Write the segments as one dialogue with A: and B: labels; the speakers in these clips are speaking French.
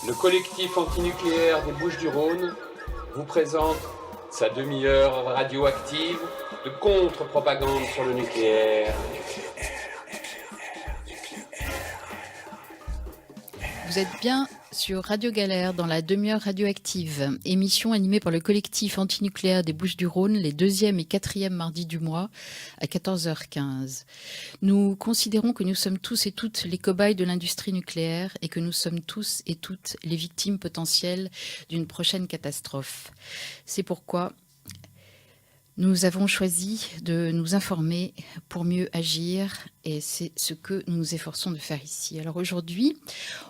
A: Le collectif antinucléaire des Bouches-du-Rhône vous présente sa demi-heure radioactive de contre-propagande sur le nucléaire.
B: Vous êtes bien sur Radio Galère dans la demi-heure radioactive, émission animée par le collectif antinucléaire des Bouches-du-Rhône les 2e et 4e mardis du mois à 14h15. Nous considérons que nous sommes tous et toutes les cobayes de l'industrie nucléaire et que nous sommes tous et toutes les victimes potentielles d'une prochaine catastrophe. C'est pourquoi nous avons choisi de nous informer pour mieux agir et c'est ce que nous nous efforçons de faire ici. Alors aujourd'hui,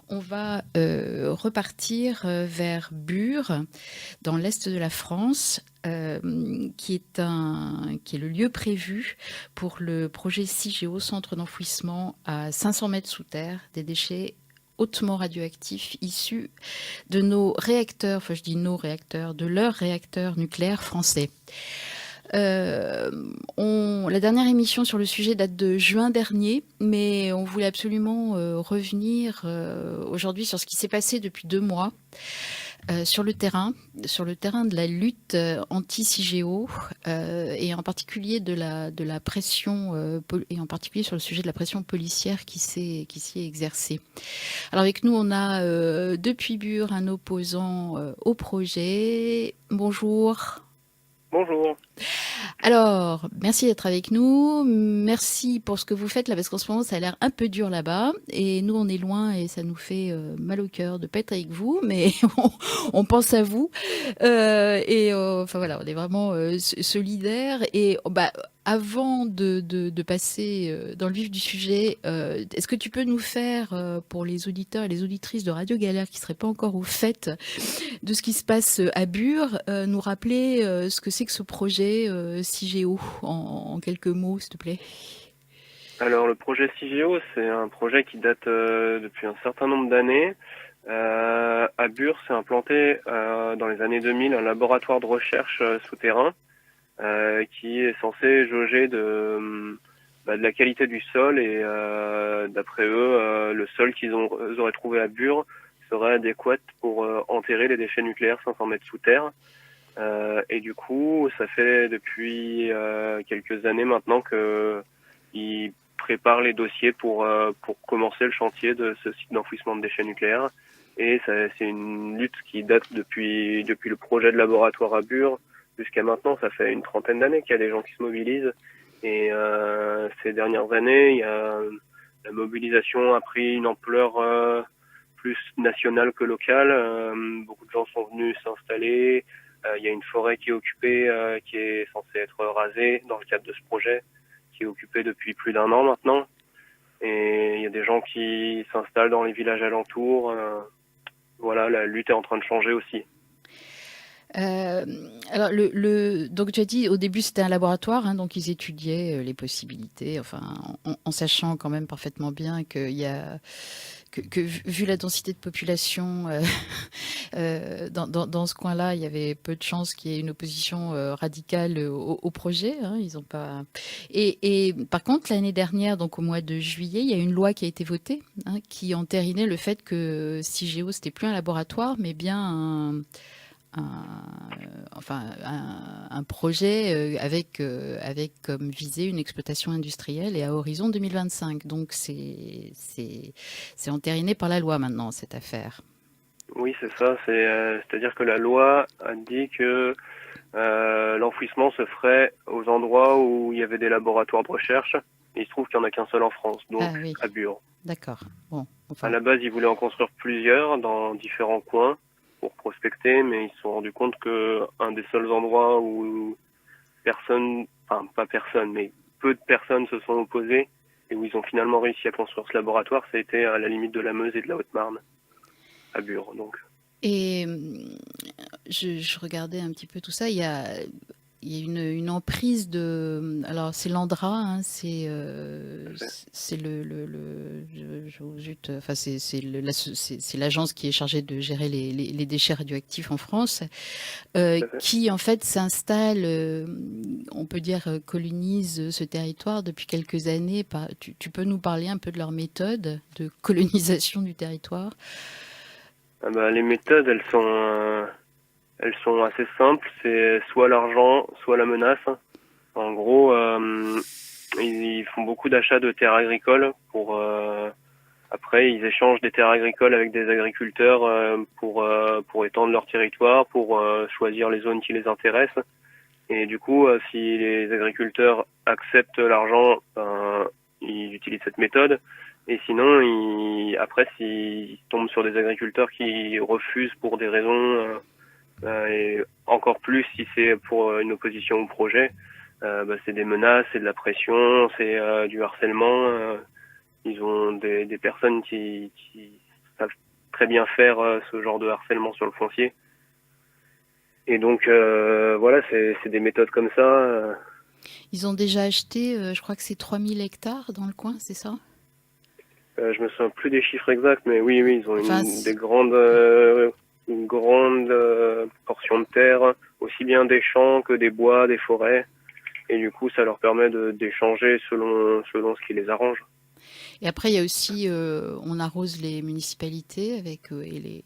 B: on va repartir vers Bure, dans l'est de la France, qui est le lieu prévu pour le projet CIGEO, centre d'enfouissement à 500 mètres sous terre des déchets hautement radioactifs issus de nos réacteurs, enfin je dis nos réacteurs, de leurs réacteurs nucléaires français. La dernière émission sur le sujet date de juin dernier, mais on voulait absolument revenir aujourd'hui sur ce qui s'est passé depuis 2 mois sur le terrain de la lutte anti-CIGEO et en particulier de la pression et en particulier sur le sujet de la pression policière qui s'y est exercée. Alors avec nous, on a depuis Bure un opposant au projet. Bonjour.
C: Bonjour.
B: Alors, merci d'être avec nous. Merci pour ce que vous faites là, parce qu'en ce moment, ça a l'air un peu dur là-bas. Et nous, on est loin et ça nous fait mal au cœur de ne pas être avec vous, mais on pense à vous. Enfin voilà, on est vraiment solidaires. Et avant de passer dans le vif du sujet, est-ce que tu peux nous faire, pour les auditeurs et les auditrices de Radio Galère qui ne seraient pas encore au fait de ce qui se passe à Bure, nous rappeler ce que c'est que ce projet CIGEO en quelques mots, s'il te plaît?
C: Alors le projet CIGEO, c'est un projet qui date depuis un certain nombre d'années. À Bure, s'est implanté dans les années 2000 un laboratoire de recherche souterrain qui est censé jauger de la qualité du sol et d'après eux, le sol qu'ils auraient trouvé à Bure serait adéquat pour enterrer les déchets nucléaires 500 mètres sous terre. Et du coup, ça fait depuis quelques années maintenant qu'ils préparent les dossiers pour commencer le chantier de ce site d'enfouissement de déchets nucléaires. Et c'est une lutte qui date depuis le projet de laboratoire à Bure jusqu'à maintenant. Ça fait une trentaine d'années qu'il y a des gens qui se mobilisent. Et ces dernières années, la mobilisation a pris une ampleur plus nationale que locale. Beaucoup de gens sont venus s'installer. Il y a une forêt qui est occupée, qui est censée être rasée dans le cadre de ce projet, qui est occupée depuis plus d'1 an maintenant. Et il y a des gens qui s'installent dans les villages alentours. Voilà, la lutte est en train de changer aussi.
B: Alors, donc tu as dit au début c'était un laboratoire, hein, donc ils étudiaient les possibilités, enfin en sachant quand même parfaitement bien qu'il y a que vu la densité de population dans ce coin-là, il y avait peu de chances qu'il y ait une opposition radicale au projet. Hein, ils ont pas. Et par contre, l'année dernière, donc au mois de juillet, il y a une loi qui a été votée, hein, qui entérinait le fait que CIGEO c'était plus un laboratoire, mais bien un projet avec comme visée une exploitation industrielle et à horizon 2025. Donc c'est entériné par la loi maintenant, cette affaire.
C: Oui, c'est ça. C'est-à-dire que la loi a dit que l'enfouissement se ferait aux endroits où il y avait des laboratoires de recherche. Et il se trouve qu'il n'y en a qu'un seul en France, donc
B: oui.
C: à Bure.
B: D'accord. Bon,
C: à la base, ils voulaient en construire plusieurs dans différents coins pour prospecter, mais ils se sont rendus compte que un des seuls endroits où mais peu de personnes se sont opposées et où ils ont finalement réussi à construire ce laboratoire, ça a été à la limite de la Meuse et de la Haute-Marne, à Bure, donc.
B: Et je regardais un petit peu tout ça. Il y a une emprise de. Alors c'est l'Andra, hein, c'est l'agence qui est chargée de gérer les déchets radioactifs en France, qui en fait s'installe, on peut dire colonise ce territoire depuis quelques années. Tu peux nous parler un peu de leur méthode de colonisation du territoire?
C: Ah bah, les méthodes, elles sont assez simples. C'est soit l'argent, soit la menace. En gros, ils font beaucoup d'achats de terres agricoles après, ils échangent des terres agricoles avec des agriculteurs pour étendre leur territoire, pour choisir les zones qui les intéressent. Et du coup, si les agriculteurs acceptent l'argent, ben, ils utilisent cette méthode. Et sinon, après, s'ils tombent sur des agriculteurs qui refusent pour des raisons, et encore plus si c'est pour une opposition au projet, bah, c'est des menaces, c'est de la pression, c'est du harcèlement. Ils ont des personnes qui savent très bien faire ce genre de harcèlement sur le foncier. Et donc voilà, c'est des méthodes comme ça.
B: Ils ont déjà acheté, je crois que c'est 3000 hectares dans le coin, c'est ça?
C: Je me souviens plus des chiffres exacts, mais oui, ils ont
B: Enfin,
C: une grande portion de terre, aussi bien des champs que des bois, des forêts. Et du coup, ça leur permet d'échanger selon ce qui les arrange.
B: et après, il y a aussi, on arrose les municipalités avec, et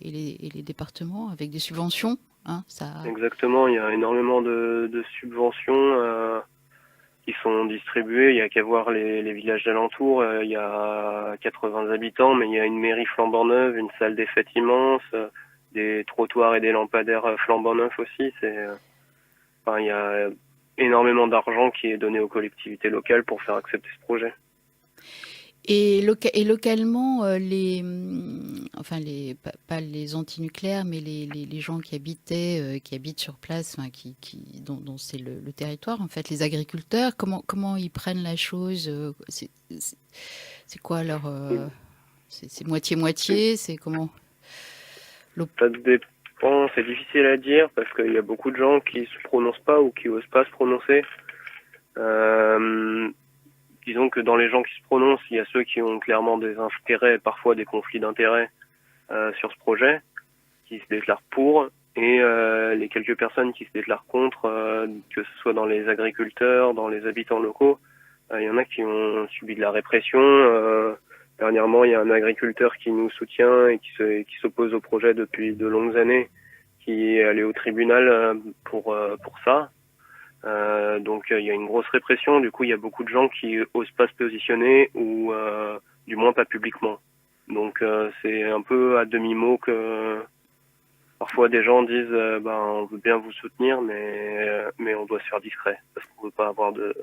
B: les départements avec des subventions. Hein, ça...
C: Exactement, il y a énormément de subventions qui sont distribuées. Il y a qu'à voir les villages d'alentour. Il y a 80 habitants, mais il y a une mairie flambant neuve, une salle des fêtes immense, des trottoirs et des lampadaires flambant neufs aussi. Enfin, il y a énormément d'argent qui est donné aux collectivités locales pour faire accepter ce projet.
B: Et localement, enfin pas les antinucléaires, mais les gens qui habitent sur place, enfin, dont c'est le territoire, en fait, les agriculteurs, comment ils prennent la chose? C'est quoi leur, c'est moitié-moitié, c'est comment?
C: Ça dépend, c'est difficile à dire parce qu'il y a beaucoup de gens qui se prononcent pas ou qui osent pas se prononcer. Disons que dans les gens qui se prononcent, il y a ceux qui ont clairement des intérêts, parfois des conflits d'intérêts sur ce projet, qui se déclarent pour, et les quelques personnes qui se déclarent contre, que ce soit dans les agriculteurs, dans les habitants locaux, il y en a qui ont subi de la répression. Dernièrement, il y a un agriculteur qui nous soutient et qui s'oppose au projet depuis de longues années, qui est allé au tribunal pour ça. Donc il y a une grosse répression. Du coup, il y a beaucoup de gens qui osent pas se positionner ou du moins pas publiquement. Donc c'est un peu à demi-mot que parfois des gens disent ben on veut bien vous soutenir, mais on doit se faire discret parce qu'on veut pas avoir de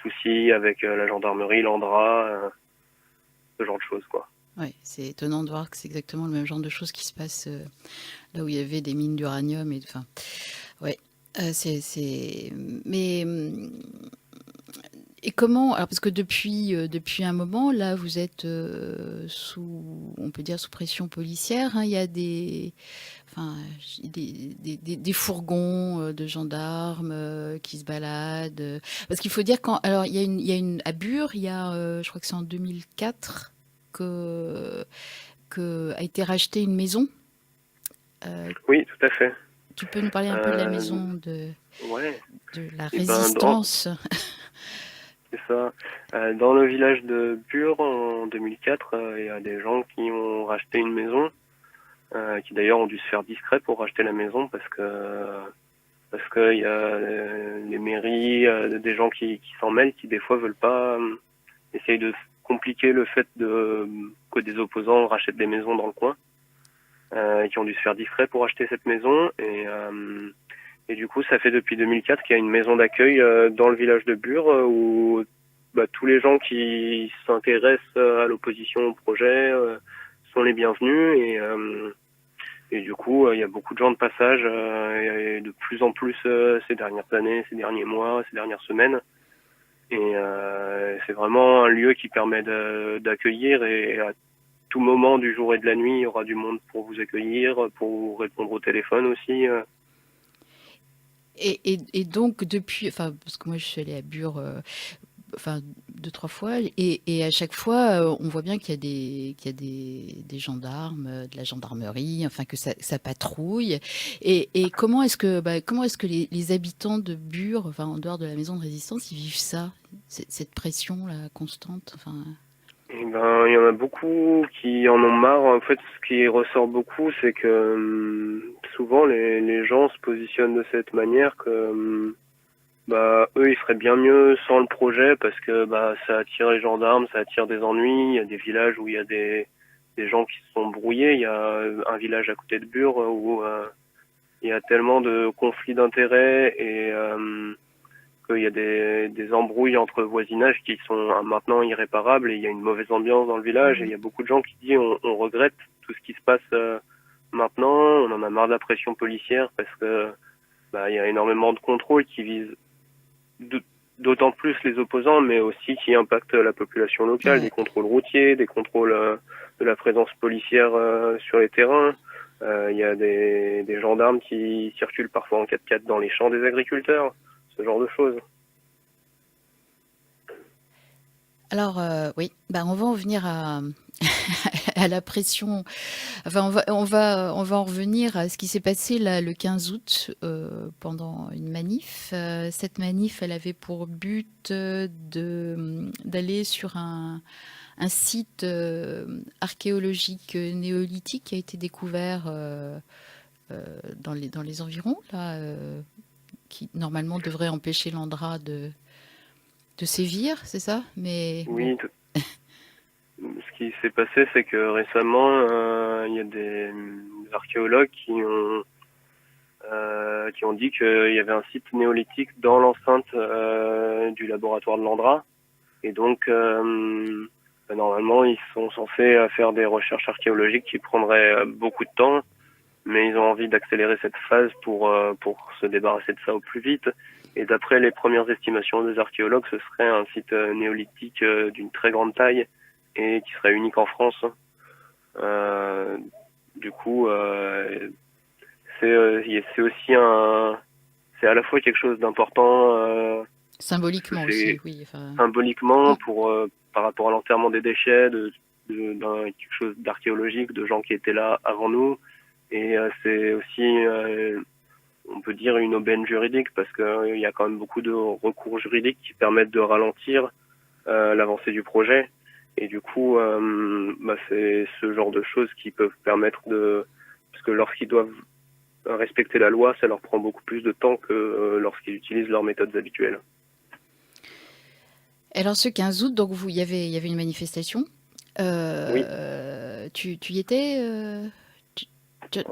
C: soucis avec la gendarmerie, l'Andra, ce genre de choses quoi.
B: Ouais, c'est étonnant de voir que c'est exactement le même genre de choses qui se passe là où il y avait des mines d'uranium et enfin, ouais, mais et comment, alors parce que depuis un moment là vous êtes on peut dire sous pression policière, hein, il y a des fourgons de gendarmes qui se baladent, parce qu'il faut dire alors il y a une à Bure, il y a je crois que c'est en 2004 que a été rachetée une maison.
C: Oui, tout à fait.
B: Tu peux nous parler un peu de la maison
C: Ouais.
B: de la
C: Et ben
B: résistance?
C: c'est ça. Dans le village de Bure en 2004, il y a des gens qui ont racheté une maison, qui d'ailleurs ont dû se faire discret pour racheter la maison parce que il y a les mairies, des gens qui s'en mêlent, qui des fois veulent pas, essayent de compliquer le fait que des opposants rachètent des maisons dans le coin, qui ont dû se faire discret pour acheter cette maison et du coup, ça fait depuis 2004 qu'il y a une maison d'accueil dans le village de Bure où tous les gens qui s'intéressent à l'opposition au projet sont les bienvenus et du coup, il y a beaucoup de gens de passage et de plus en plus ces dernières années, ces derniers mois, ces dernières semaines. Et c'est vraiment un lieu qui permet d'accueillir et à tout moment du jour et de la nuit, il y aura du monde pour vous accueillir, pour vous répondre au téléphone aussi.
B: Et donc depuis, enfin parce que moi je suis allée à Bure, enfin 2 3 fois, et à chaque fois on voit bien qu'il y a des gendarmes, de la gendarmerie, enfin que ça patrouille. Et comment est-ce que les habitants de Bure, enfin en dehors de la maison de résistance, ils vivent ça, cette pression là constante, enfin.
C: Et Ben, il y en a beaucoup qui en ont marre. En fait, ce qui ressort beaucoup, c'est que souvent les gens se positionnent de cette manière que bah eux ils feraient bien mieux sans le projet parce que bah ça attire les gendarmes, ça attire des ennuis. Il y a des villages où il y a des gens qui se sont brouillés. Il y a un village à côté de Bure où il y a tellement de conflits d'intérêts et qu'il y a des embrouilles entre voisinages qui sont maintenant irréparables et il y a une mauvaise ambiance dans le village et il y a beaucoup de gens qui disent on regrette tout ce qui se passe maintenant, on en a marre de la pression policière parce que bah il y a énormément de contrôles qui visent d'autant plus les opposants mais aussi qui impactent la population locale, des contrôles routiers, des contrôles de la présence policière sur les terrains. Il y a des gendarmes qui circulent parfois en 4x4 dans les champs des agriculteurs. Ce genre de choses.
B: Alors, oui, on va en venir à, à la pression. Enfin, on va en revenir à ce qui s'est passé là, le 15 août pendant une manif. Cette manif, elle avait pour but d'aller sur un site archéologique néolithique qui a été découvert dans les environs, là, qui normalement devrait empêcher l'Andra de sévir, c'est ça? Mais
C: oui, ce qui s'est passé, c'est que récemment, il y a des archéologues qui ont dit qu'il y avait un site néolithique dans l'enceinte du laboratoire de l'Andra. Et donc, normalement, ils sont censés faire des recherches archéologiques qui prendraient beaucoup de temps. Mais ils ont envie d'accélérer cette phase pour se débarrasser de ça au plus vite. Et d'après les premières estimations des archéologues, ce serait un site néolithique d'une très grande taille et qui serait unique en France. Du coup, c'est aussi c'est à la fois quelque chose d'important
B: symboliquement aussi, oui.
C: Symboliquement par rapport à l'enterrement des déchets, quelque chose d'archéologique, de gens qui étaient là avant nous. Et c'est aussi, on peut dire, une aubaine juridique parce qu'il y a quand même beaucoup de recours juridiques qui permettent de ralentir l'avancée du projet. Et du coup, c'est ce genre de choses qui peuvent permettre parce que lorsqu'ils doivent respecter la loi, ça leur prend beaucoup plus de temps que lorsqu'ils utilisent leurs méthodes habituelles.
B: Alors ce 15 août, donc il y avait une manifestation.
C: Oui.
B: Tu y étais tu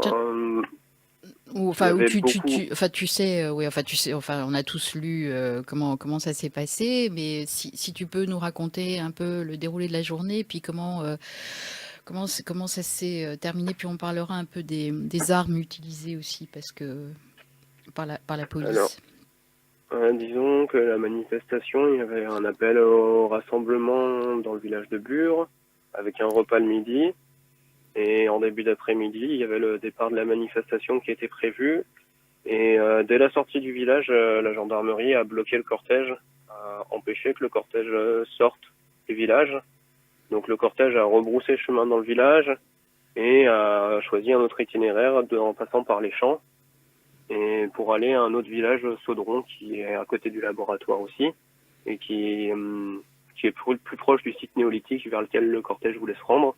B: sais, on a tous lu comment ça s'est passé, mais si tu peux nous raconter un peu le déroulé de la journée, puis comment ça s'est terminé, puis on parlera un peu des armes utilisées aussi, parce que par la police.
C: Alors, disons que la manifestation, il y avait un appel au rassemblement dans le village de Bure, avec un repas le midi. Et en début d'après-midi, il y avait le départ de la manifestation qui était prévu. Et dès la sortie du village, la gendarmerie a bloqué le cortège, a empêché que le cortège sorte du village. Donc le cortège a rebroussé chemin dans le village et a choisi un autre itinéraire en passant par les champs. Et pour aller à un autre village, Saudron, qui est à côté du laboratoire aussi, et qui est plus proche du site néolithique vers lequel le cortège voulait se rendre.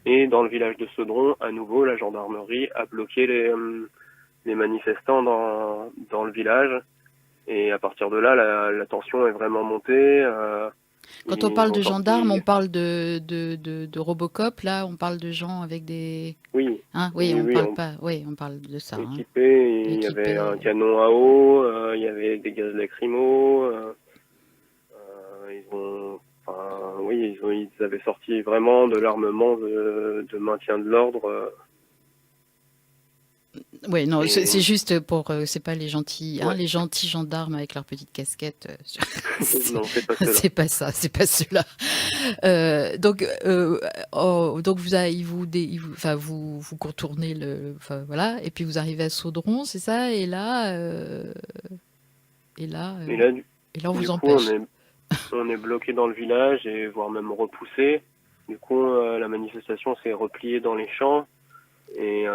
C: Et dans le village de Saudron, à nouveau, la gendarmerie a bloqué les manifestants dans le village. Et à partir de là, la tension est vraiment montée.
B: Quand on parle de gendarmes, on parle de Robocop, là, on parle de gens avec des...
C: Oui.
B: Hein, oui, on parle de ça.
C: Équipés, il y avait un canon à eau, il y avait des gaz lacrymaux. Ils avaient sorti vraiment de l'armement de maintien de l'ordre.
B: Oui, non, c'est juste pour, c'est pas les gentils, les gentils gendarmes avec leur petite casquette.
C: Non, c'est pas ceux-là.
B: C'est pas ceux-là. Donc vous contournez voilà, et puis vous arrivez à Saudron, c'est ça, et là, on vous empêche.
C: On est bloqué dans le village et voire même repoussé. Du coup, la manifestation s'est repliée dans les champs et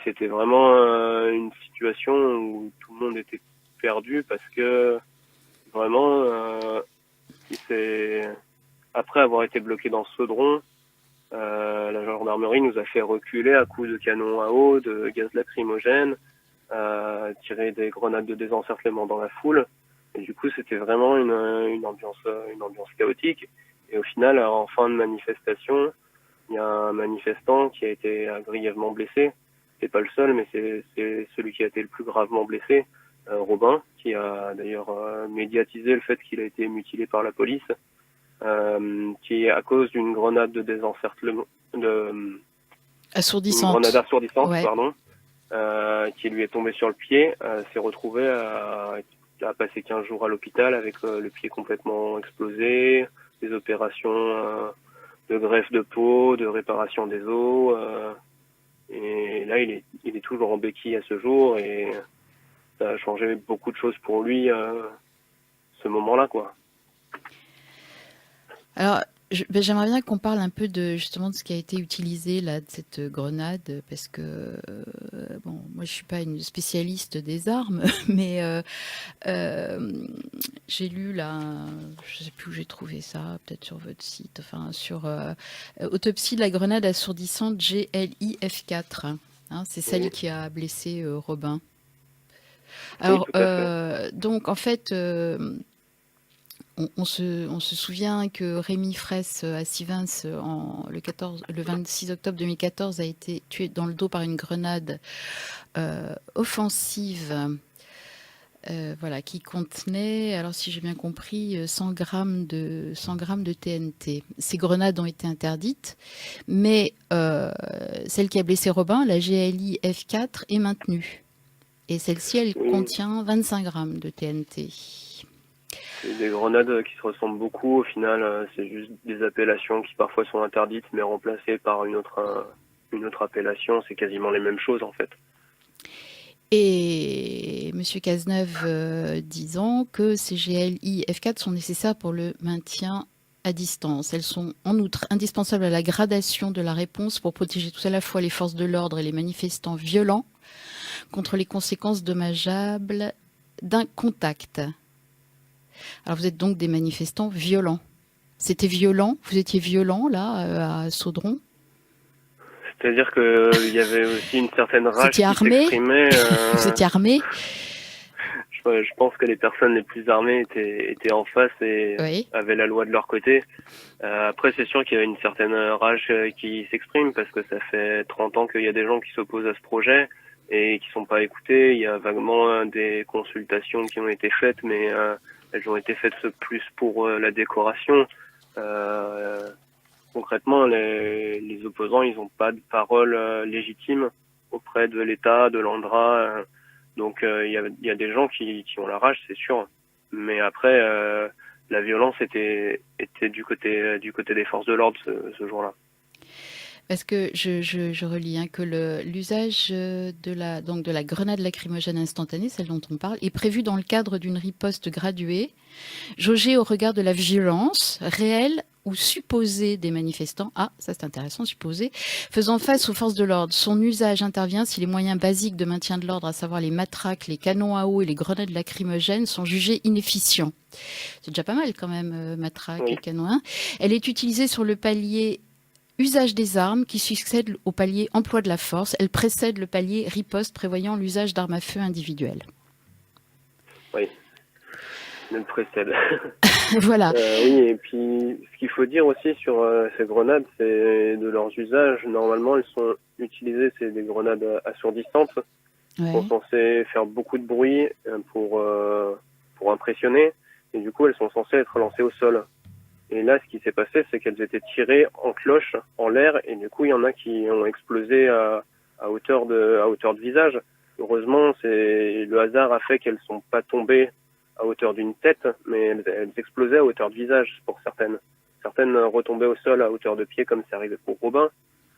C: c'était vraiment une situation où tout le monde était perdu parce que vraiment après avoir été bloqué dans Saudron, la gendarmerie nous a fait reculer à coups de canon à eau, de gaz lacrymogène, tirer des grenades de désencerclement dans la foule. Et du coup, c'était vraiment une ambiance chaotique. Et au final, en fin de manifestation, il y a un manifestant qui a été grièvement blessé. C'est pas le seul, mais c'est celui qui a été le plus gravement blessé, Robin, qui a d'ailleurs médiatisé le fait qu'il a été mutilé par la police, qui à cause d'une grenade de désencerclement, une grenade assourdissante,
B: ouais.
C: pardon, qui lui est tombée sur le pied, s'est retrouvé à passer 15 jours à l'hôpital avec le pied complètement explosé, des opérations de greffe de peau, de réparation des os, et là il est toujours en béquille à ce jour, et ça a changé beaucoup de choses pour lui ce moment-là, quoi.
B: Alors, j'aimerais bien qu'on parle un peu justement de ce qui a été utilisé là, de cette grenade, parce que bon, moi je suis pas une spécialiste des armes, mais j'ai lu là, je sais plus où j'ai trouvé ça, peut-être sur votre site, enfin sur autopsie de la grenade assourdissante GLI-F4. Hein, c'est celle qui a blessé Robin. Alors, donc en fait. On se souvient que Rémi Fraisse à Sivins, le 26 octobre 2014, a été tué dans le dos par une grenade offensive, voilà, qui contenait, alors si j'ai bien compris, 100 grammes de TNT. Ces grenades ont été interdites, mais celle qui a blessé Robin, la GLI F4, est maintenue. Et celle-ci, elle contient 25 grammes de TNT.
C: C'est des grenades qui se ressemblent beaucoup. Au final, c'est juste des appellations qui parfois sont interdites, mais remplacées par une autre appellation. C'est quasiment les mêmes choses, en fait.
B: Et M. Cazeneuve disant que ces GLI F4 sont nécessaires pour le maintien à distance. Elles sont en outre indispensables à la gradation de la réponse pour protéger tout à la fois les forces de l'ordre et les manifestants violents contre les conséquences dommageables d'un contact. Alors vous êtes donc des manifestants violents. C'était violent? Vous étiez violent là à Saudron?
C: C'est-à-dire qu'il y avait aussi une certaine rage qui s'exprimait.
B: Vous étiez armé?
C: Je pense que les personnes les plus armées étaient en face et avaient la loi de leur côté. Après, c'est sûr qu'il y a une certaine rage qui s'exprime parce que ça fait 30 ans qu'il y a des gens qui s'opposent à ce projet et qui sont pas écoutés. Il y a vaguement des consultations qui ont été faites, mais elles ont été faites plus pour la décoration. Concrètement, les opposants, ils n'ont pas de parole légitime auprès de l'État, de l'ANDRA. Donc il y a des gens qui ont la rage, c'est sûr. Mais après, la violence était du côté des forces de l'ordre ce jour-là.
B: Parce que je relis que l'usage de la grenade lacrymogène instantanée, celle dont on parle, est prévu dans le cadre d'une riposte graduée, jaugée au regard de la violence réelle ou supposée des manifestants. Ah, ça c'est intéressant, supposée. Faisant face aux forces de l'ordre, son usage intervient si les moyens basiques de maintien de l'ordre, à savoir les matraques, les canons à eau et les grenades lacrymogènes, sont jugés inefficients. C'est déjà pas mal quand même, matraques et canons à eau. Elle est utilisée sur le palier usage des armes qui succède au palier emploi de la force. Elle précède le palier riposte prévoyant l'usage d'armes à feu individuelles.
C: Oui, elle précède.
B: Voilà.
C: Oui, et puis ce qu'il faut dire aussi sur ces grenades, c'est de leurs usages. Normalement, elles sont utilisées, c'est des grenades assourdissantes. Elles sont censées faire beaucoup de bruit pour impressionner. Et du coup, elles sont censées être lancées au sol. Et là, ce qui s'est passé, c'est qu'elles étaient tirées en cloche, en l'air, et du coup, il y en a qui ont explosé à hauteur de visage. Heureusement, le hasard a fait qu'elles sont pas tombées à hauteur d'une tête, mais elles explosaient à hauteur de visage pour certaines. Certaines retombaient au sol à hauteur de pied, comme c'est arrivé pour Robin.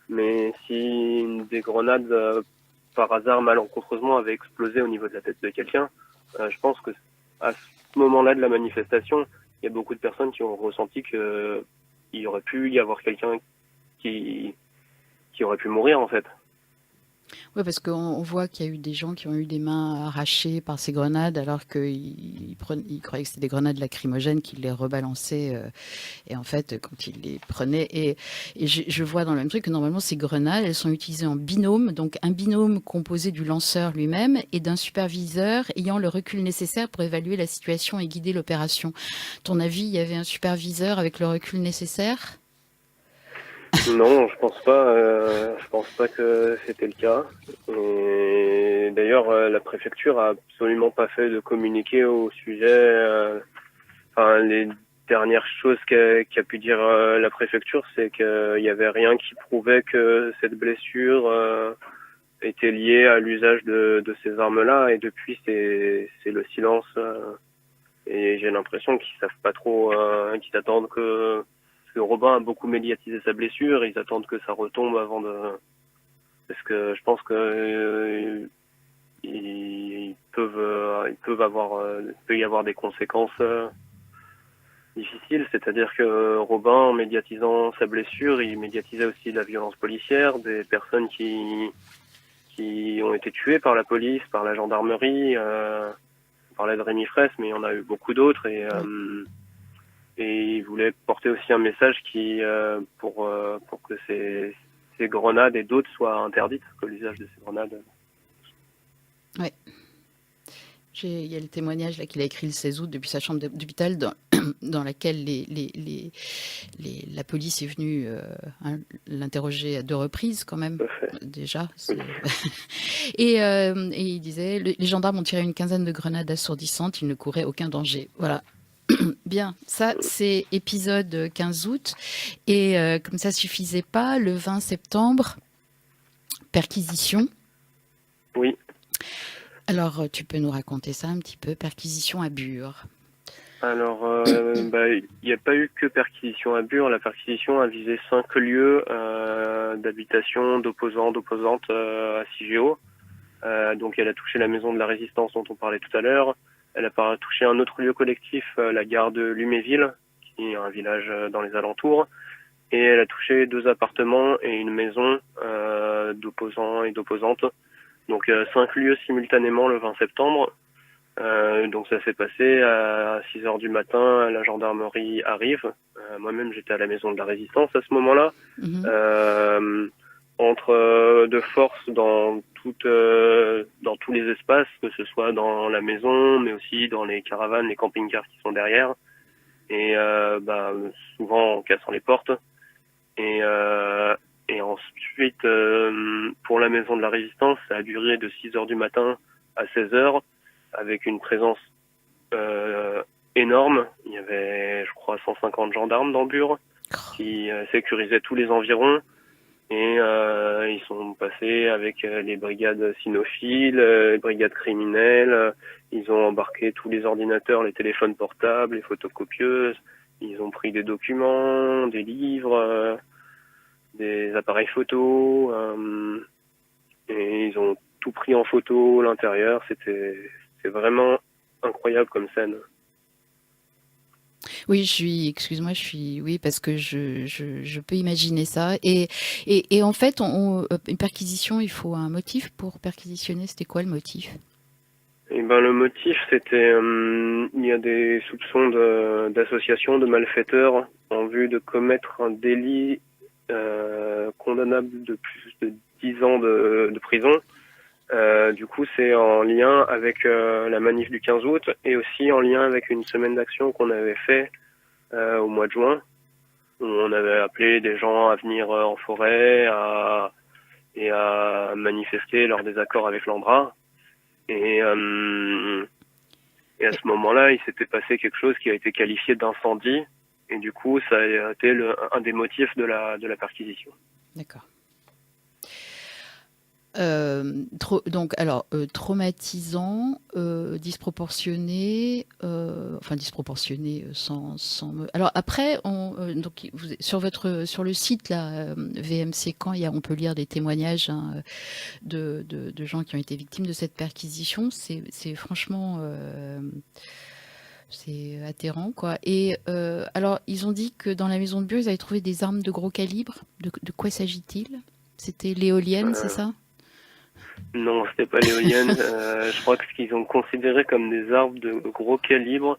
C: Mais si des grenades, par hasard, malencontreusement, avaient explosé au niveau de la tête de quelqu'un, je pense que à ce moment-là de la manifestation, il y a beaucoup de personnes qui ont ressenti qu'il aurait pu y avoir quelqu'un qui aurait pu mourir, en fait.
B: Ouais, parce qu'on voit qu'il y a eu des gens qui ont eu des mains arrachées par ces grenades alors qu'ils croyaient que c'était des grenades lacrymogènes qu'ils les rebalançaient. Et en fait, quand ils les prenaient, et je vois dans le même truc que normalement ces grenades, elles sont utilisées en binôme, donc un binôme composé du lanceur lui-même et d'un superviseur ayant le recul nécessaire pour évaluer la situation et guider l'opération. Ton avis, il y avait un superviseur avec le recul nécessaire?
C: Non, je pense pas que c'était le cas. Et d'ailleurs, la préfecture a absolument pas fait de communiqué au sujet. Enfin, les dernières choses qu'a pu dire la préfecture, c'est qu'il y avait rien qui prouvait que cette blessure était liée à l'usage de ces armes-là. Et depuis, c'est le silence. Et j'ai l'impression qu'ils savent pas trop, qu'ils attendent que Robin a beaucoup médiatisé sa blessure. Ils attendent que ça retombe avant de, parce que je pense que ils peuvent avoir, il peut y avoir des conséquences difficiles. C'est-à-dire que Robin, en médiatisant sa blessure, il médiatisait aussi la violence policière, des personnes qui ont été tuées par la police, par la gendarmerie. On parlait de Rémi Fraisse, mais il y en a eu beaucoup d'autres et il voulait porter aussi un message pour que ces grenades et d'autres soient interdites, que l'usage de ces grenades.
B: Ouais. Il y a le témoignage là qu'il a écrit le 16 août depuis sa chambre d'hôpital dans laquelle la police est venue l'interroger à 2 reprises quand même, déjà.
C: Oui.
B: Et il disait, les gendarmes ont tiré une quinzaine de grenades assourdissantes, ils ne couraient aucun danger. Voilà. Bien, ça c'est épisode 15 août. Et comme ça suffisait pas, le 20 septembre, perquisition.
C: Oui.
B: Alors, tu peux nous raconter ça un petit peu, perquisition à Bure.
C: Alors, il n'y a pas eu que perquisition à Bure. La perquisition a visé 5 lieux d'habitation d'opposantes à Cigéo. Donc, elle a touché la maison de la Résistance dont on parlait tout à l'heure. Elle a touché un autre lieu collectif, la gare de Luméville, qui est un village dans les alentours. Et elle a touché 2 appartements et une maison d'opposants et d'opposantes. Donc 5 lieux simultanément le 20 septembre. Donc ça s'est passé à 6 heures du matin, la gendarmerie arrive. Moi-même j'étais à la maison de la Résistance à ce moment-là. Entre de force dans tous les espaces, que ce soit dans la maison, mais aussi dans les caravanes, les camping-cars qui sont derrière. Et souvent en cassant les portes. Et ensuite, pour la maison de la Résistance, ça a duré de 6 heures du matin à 16 heures, avec une présence énorme. Il y avait, je crois, 150 gendarmes dans Bure qui sécurisaient tous les environs. Et ils sont passés avec les brigades cynophiles, les brigades criminelles. Ils ont embarqué tous les ordinateurs, les téléphones portables, les photocopieuses. Ils ont pris des documents, des livres, des appareils photo, et ils ont tout pris en photo, l'intérieur. C'est vraiment incroyable comme scène.
B: Oui, oui, parce que je peux imaginer ça. Et en fait, une perquisition, il faut un motif pour perquisitionner. C'était quoi le motif?
C: Et le motif, c'était, il y a des soupçons d'association de malfaiteurs en vue de commettre un délit condamnable de plus de 10 ans de prison. Du coup, c'est en lien avec la manif du 15 août et aussi en lien avec une semaine d'action qu'on avait fait au mois de juin, où on avait appelé des gens à venir en forêt et à manifester leur désaccord avec l'Andra. Et à ce moment-là, il s'était passé quelque chose qui a été qualifié d'incendie. Et du coup, ça a été un des motifs de la perquisition.
B: D'accord. Traumatisant, disproportionné, sans. Alors après, sur le site là, VMC Caen, on peut lire des témoignages de gens qui ont été victimes de cette perquisition. C'est franchement. C'est atterrant, quoi. Et alors, ils ont dit que dans la maison de Bure, ils avaient trouvé des armes de gros calibre. De quoi s'agit-il? C'était l'éolienne, c'est ça?
C: Non, c'était pas l'éolienne. Je crois que ce qu'ils ont considéré comme des arbres de gros calibre,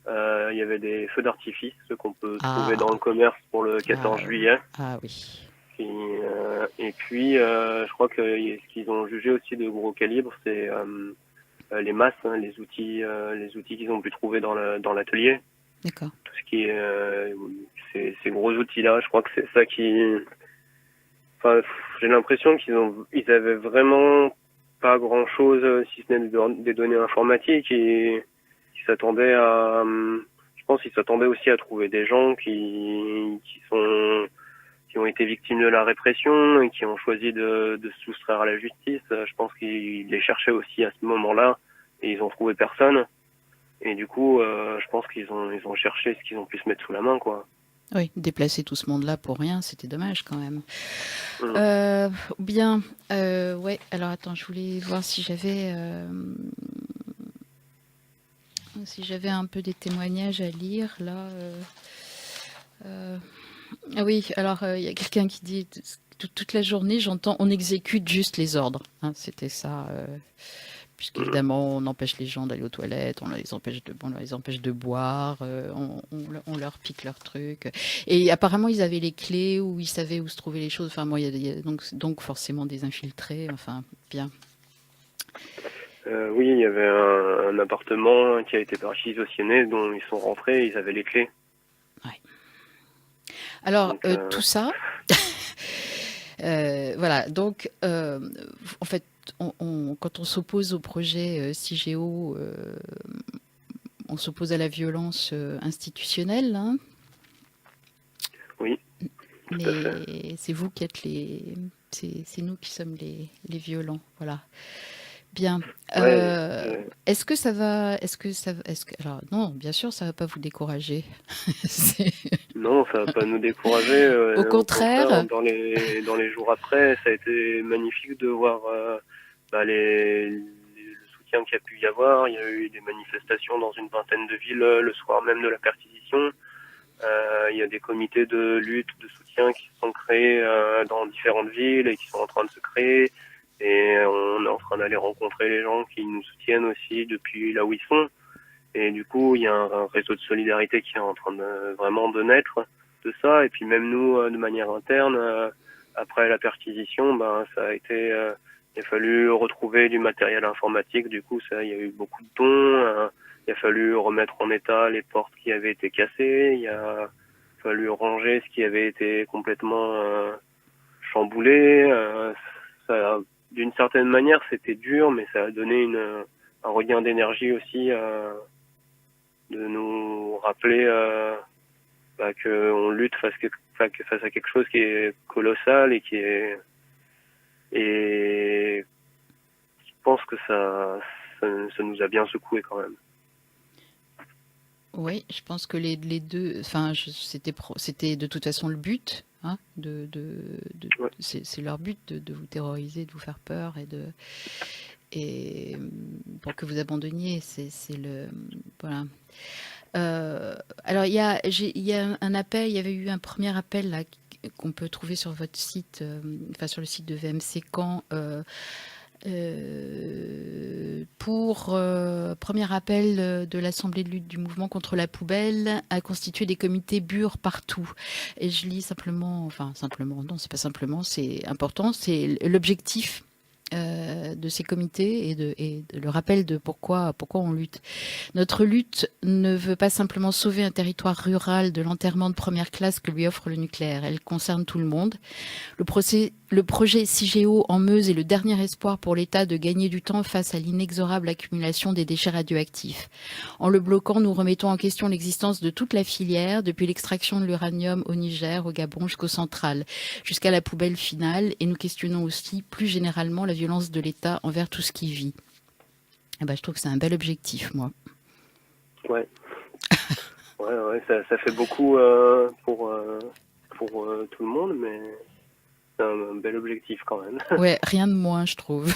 C: il y avait des feux d'artifice, ceux qu'on peut trouver dans le commerce pour le 14 juillet.
B: Ah oui.
C: Et puis, je crois que ce qu'ils ont jugé aussi de gros calibre, c'est les masses, hein, les outils qu'ils ont pu trouver dans l'atelier.
B: D'accord.
C: Tout ce qui est ces gros outils-là, je crois que c'est ça qui. Enfin, j'ai l'impression ils avaient vraiment pas grand-chose, si ce n'est des données informatiques, et ils s'attendaient à. Je pense qu'ils s'attendaient aussi à trouver des gens qui ont été victimes de la répression et qui ont choisi de se soustraire à la justice. Je pense qu'ils les cherchaient aussi à ce moment-là et ils ont trouvé personne. Et du coup, je pense qu'ils ont cherché ce qu'ils ont pu se mettre sous la main, quoi.
B: Oui, déplacer tout ce monde-là pour rien, c'était dommage quand même. Bien, ouais, alors attends, je voulais voir si j'avais un peu des témoignages à lire, là. Ah oui, alors il y a quelqu'un qui dit toute la journée, j'entends on exécute juste les ordres. Hein, c'était ça. Puisqu'évidemment, on empêche les gens d'aller aux toilettes, on les empêche de boire, on leur pique leurs trucs. Et apparemment, ils avaient les clés ou ils savaient où se trouvaient les choses. Enfin, moi, il y a donc forcément des infiltrés. Enfin, bien.
C: Oui, il y avait un appartement qui a été perquisitionné, dont ils sont rentrés, ils avaient les clés.
B: Ouais. Alors,
C: donc,
B: tout ça, voilà. Donc, en fait, quand on s'oppose au projet CIGEO, on s'oppose à la violence institutionnelle. Hein.
C: Oui.
B: Mais c'est vous qui êtes c'est nous qui sommes les violents. Voilà. Bien. Est-ce que ça va, alors non, bien sûr, ça va pas vous décourager.
C: Non, ça va pas nous décourager.
B: Au contraire,
C: dans les jours après, ça a été magnifique de voir le soutien qu'il y a pu y avoir. Il y a eu des manifestations dans une vingtaine de villes le soir même de la perquisition. Il y a des comités de lutte, de soutien qui se sont créés dans différentes villes et qui sont en train de se créer. Et on est en train d'aller rencontrer les gens qui nous soutiennent aussi depuis là où ils sont. Et du coup, il y a un réseau de solidarité qui est en train vraiment de naître de ça. Et puis même nous, de manière interne, après la perquisition, ça a été, il a fallu retrouver du matériel informatique. Du coup, il y a eu beaucoup de dons. Il a fallu remettre en état les portes qui avaient été cassées. Il a fallu ranger ce qui avait été complètement chamboulé. D'une certaine manière, c'était dur, mais ça a donné un regain d'énergie aussi, de nous rappeler qu'on lutte face à quelque chose qui est colossal et je pense que ça nous a bien secoué quand même.
B: Oui, je pense que les deux, enfin, c'était de toute façon le but, hein,
C: Ouais.
B: c'est leur but de vous terroriser, de vous faire peur et pour que vous abandonniez, c'est le voilà. Alors il y a un appel, il y avait eu un premier appel là qu'on peut trouver sur votre site, enfin sur le site de VMC Caen. Pour premier appel de l'Assemblée de lutte du mouvement contre la poubelle à constituer des comités bures partout. Et je lis simplement, non, c'est pas simplement, c'est important, c'est l'objectif de ces comités et de le rappel de pourquoi on lutte. Notre lutte ne veut pas simplement sauver un territoire rural de l'enterrement de première classe que lui offre le nucléaire. Elle concerne tout le monde. Le projet CIGEO en Meuse est le dernier espoir pour l'État de gagner du temps face à l'inexorable accumulation des déchets radioactifs. En le bloquant, nous remettons en question l'existence de toute la filière, depuis l'extraction de l'uranium au Niger, au Gabon, jusqu'au central, jusqu'à la poubelle finale, et nous questionnons aussi plus généralement la violence de l'État envers tout ce qui vit. Eh ben, je trouve que c'est un bel objectif, moi.
C: Ouais. Ouais, ça fait beaucoup pour tout le monde, mais c'est un bel objectif quand même.
B: Ouais, rien de moins, je trouve.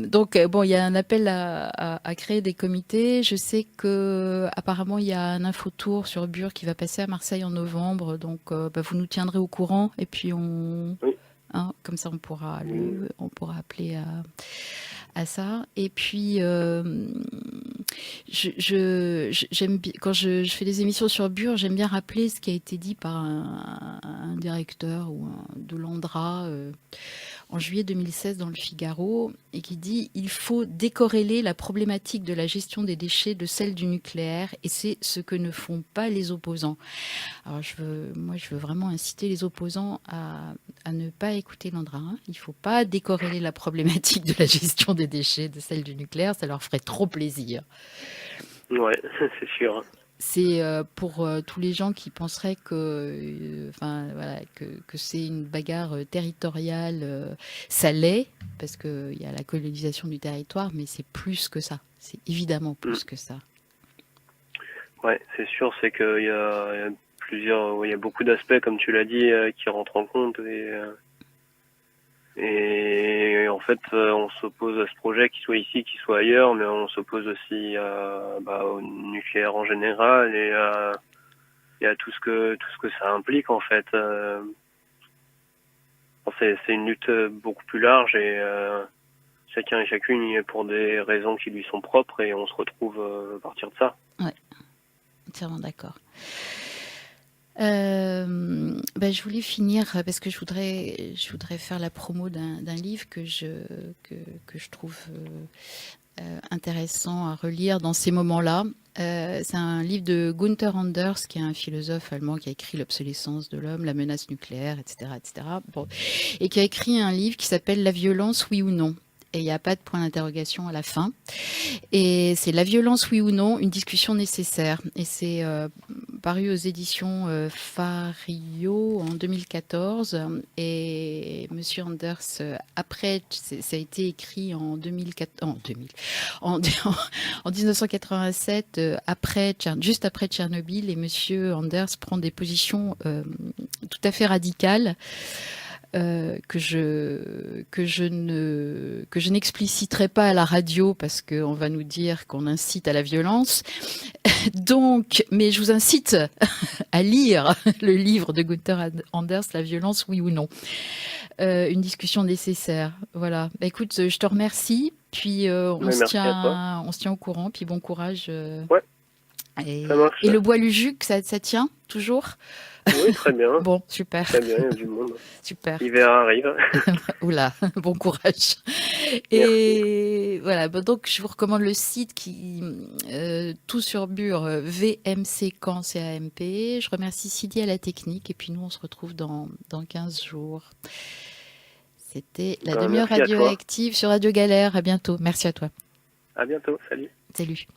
B: Donc, bon, il y a un appel à créer des comités. Je sais que apparemment il y a un infotour sur Bure qui va passer à Marseille en novembre. Donc, vous nous tiendrez au courant et puis
C: Oui.
B: hein, comme ça on pourra appeler à ça. Et puis j'aime bien, quand je fais des émissions sur Bure, j'aime bien rappeler ce qui a été dit par un directeur de l'Andra en juillet 2016 dans le Figaro, et qui dit: il faut décorréler la problématique de la gestion des déchets de celle du nucléaire, et c'est ce que ne font pas les opposants. Alors je veux vraiment inciter les opposants à ne pas écouter l'Andra. Il ne faut pas décorréler la problématique de la gestion des déchets de celle du nucléaire, ça leur ferait trop plaisir.
C: Ouais, c'est sûr.
B: C'est pour tous les gens qui penseraient que c'est une bagarre territoriale, ça l'est, parce qu'il y a la colonisation du territoire, mais c'est plus que ça. C'est évidemment plus que ça.
C: Ouais, c'est sûr, c'est qu'il y a il y a beaucoup d'aspects, comme tu l'as dit, qui rentrent en compte, et en fait, on s'oppose à ce projet, qu'il soit ici, qu'il soit ailleurs, mais on s'oppose aussi au nucléaire en général et à tout ce que ça implique, en fait. C'est une lutte beaucoup plus large, et chacun et chacune y est pour des raisons qui lui sont propres, et on se retrouve à partir de ça.
B: Ouais, entièrement d'accord. Je voulais finir parce que je voudrais faire la promo d'un livre que je trouve intéressant à relire dans ces moments-là. C'est un livre de Gunther Anders, qui est un philosophe allemand qui a écrit L'obsolescence de l'homme, la menace nucléaire, etc., etc. Bon, et qui a écrit un livre qui s'appelle La violence, oui ou non. Et il n'y a pas de point d'interrogation à la fin. Et c'est La violence, oui ou non, une discussion nécessaire. Et c'est paru aux éditions Fario en 2014. Et Monsieur Anders, après, ça a été écrit en 1987, juste après Tchernobyl. Et Monsieur Anders prend des positions tout à fait radicales. Que je n'expliciterai pas à la radio parce qu'on va nous dire qu'on incite à la violence. Donc, mais je vous incite à lire le livre de Gunther Anders, La violence, oui ou non. Une discussion nécessaire. Voilà. Bah, écoute, je te remercie. Puis on se tient au courant. Puis bon courage.
C: Ouais.
B: Et le bois Lujuc, ça tient toujours?
C: Oui, très bien.
B: Bon, super.
C: Très bien, il y a du monde.
B: Super.
C: L'hiver arrive.
B: Oula, bon courage. Et voilà, donc je vous recommande le site tout sur Bure, VMC-CAMP. Je remercie Sidi à la technique, et puis nous on se retrouve dans 15 jours. C'était la demi-heure radioactive sur Radio Galère. À bientôt. Merci à toi.
C: À bientôt. Salut.
B: Salut.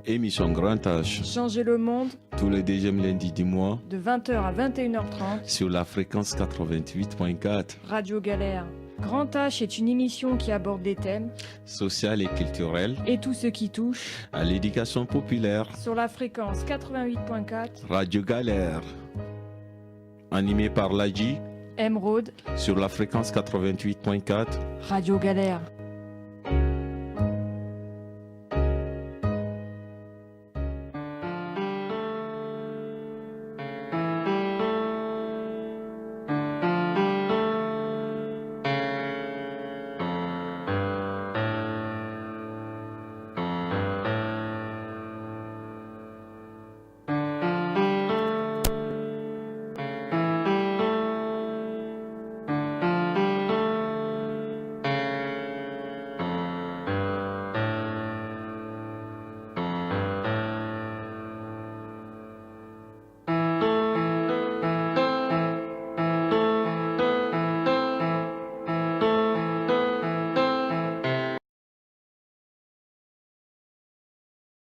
D: Émission Grand H.
E: Changer le monde.
D: Tous les deuxièmes lundis du mois.
E: De 20h à 21h30.
D: Sur la fréquence 88.4.
E: Radio Galère. Grand H est une émission qui aborde des thèmes
D: sociaux et culturels.
E: Et tout ce qui touche
D: à l'éducation populaire.
E: Sur la fréquence 88.4.
D: Radio Galère. Animé par Ladji.
E: Emeraude.
D: Sur la fréquence 88.4.
E: Radio Galère.